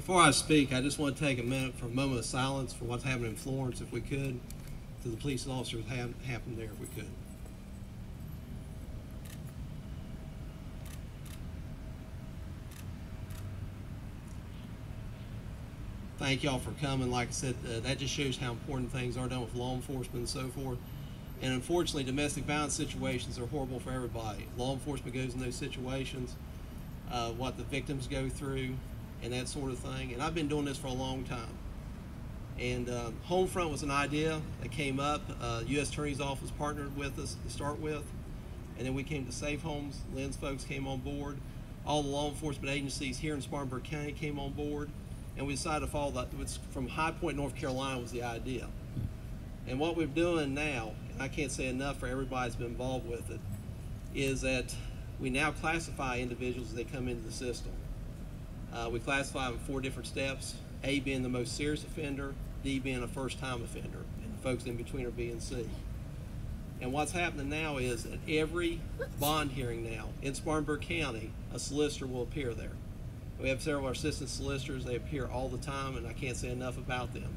Before I speak, I just want to take a minute for a moment of silence for what's happening in Florence, if we could, to the police officers happened there, if we could. Thank y'all for coming. Like I said, that just shows how important things are done with law enforcement and so forth. And unfortunately, domestic violence situations are horrible for everybody. Law enforcement goes in those situations, what the victims go through, and that sort of thing. And I've been doing this for a long time. And Homefront was an idea that came up. U.S. Attorney's Office partnered with us to start with. And then we came to Safe Homes. Lynn's folks came on board. All the law enforcement agencies here in Spartanburg County came on board. And we decided to follow that. From High Point, North Carolina was the idea. And what we're doing now, and I can't say enough for everybody that's been involved with it, is that we now classify individuals as they come into the system. We classify them in 4 different steps, A being the most serious offender, D being a first-time offender, and the folks in between are B and C. And what's happening now is at every bond hearing now in Spartanburg County, a solicitor will appear there. We have several of our assistant solicitors. They appear all the time, and I can't say enough about them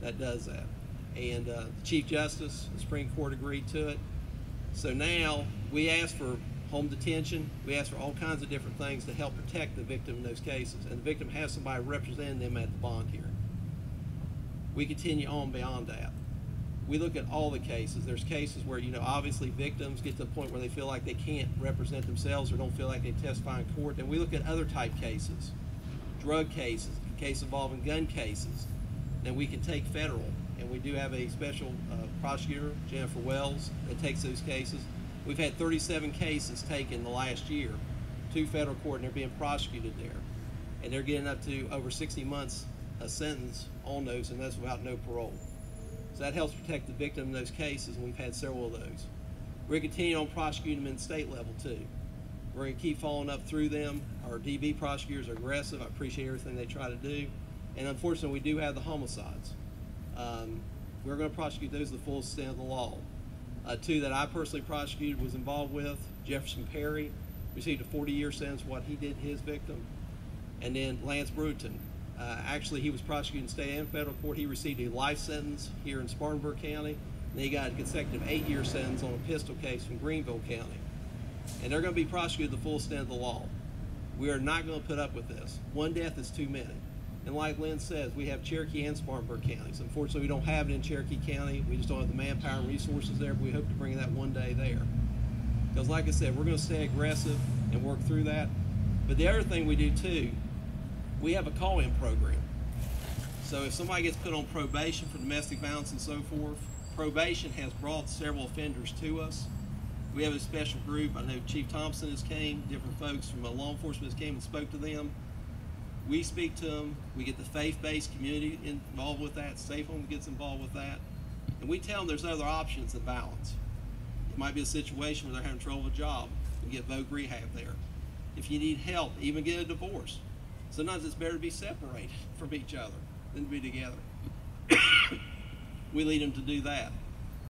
that does that. And the Chief Justice, the Supreme Court agreed to it. So now we ask for home detention. We ask for all kinds of different things to help protect the victim in those cases. And the victim has somebody representing them at the bond hearing. We continue on beyond that. We look at all the cases. There's cases where, obviously victims get to the point where they feel like they can't represent themselves or don't feel like they testify in court. And we look at other type cases, drug cases, case involving gun cases. Then we can take federal. And we do have a special prosecutor, Jennifer Wells, that takes those cases. We've had 37 cases taken the last year to federal court, and they're being prosecuted there. And they're getting up to over 60 months a sentence on those, and that's without no parole. So that helps protect the victim in those cases, and we've had several of those. We're continuing on prosecuting them in the state level too. We're going to keep following up through them. Our DB prosecutors are aggressive. I appreciate everything they try to do. And unfortunately, we do have the homicides. We're going to prosecute those to the full extent of the law. 2 that I personally prosecuted was involved with, Jefferson Perry, received a 40-year sentence for what he did to his victim. And then Lance Bruton. Actually, he was prosecuted in state and federal court. He received a life sentence here in Spartanburg County, and he got a consecutive 8-year sentence on a pistol case from Greenville County. And they're going to be prosecuted to the full extent of the law. We are not going to put up with this. 1 death is too many. And like Lynn says, we have Cherokee and Spartanburg counties. Unfortunately, we don't have it in Cherokee County. We just don't have the manpower and resources there, but we hope to bring that one day there. Because like I said, we're going to stay aggressive and work through that. But the other thing we do too, we have a call-in program. So if somebody gets put on probation for domestic violence and so forth, probation has brought several offenders to us. We have a special group. I know Chief Thompson has came, different folks from law enforcement has came and spoke to them. We speak to them. We get the faith-based community involved with that. Safe Home gets involved with that. And we tell them there's other options than violence. It might be a situation where they're having trouble with a job. We get Vogue Rehab there. If you need help, even get a divorce. Sometimes it's better to be separated from each other than to be together. We lead them to do that.